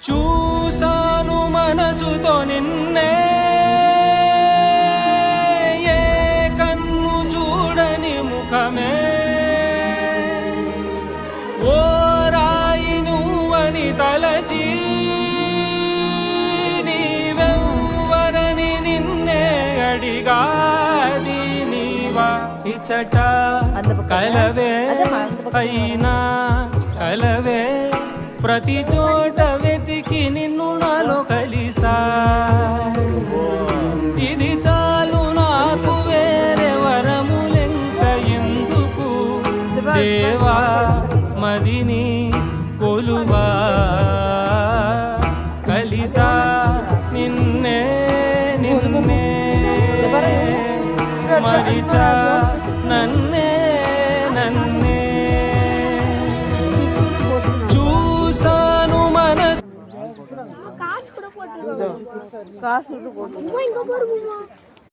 చూసాను మనసుతో నిన్నే ఏ కన్ను చూడని ముఖమే ఓ రాయి నువ్వని తలచి నీవెవ్వరని నిన్నే అడిగాది నీవా ఇచ్చట కలవే అయినా కలవే ప్రతి చోట వెతికి నిన్ను నాలో కలిసా ఇది చాలు నాకు వేరే వరములెంక ఎందుకు దేవా మదిని కొలువా కలిసా నిన్నే నిన్నే మరిచా నన్నే నన్నే காசு கூட போட்டு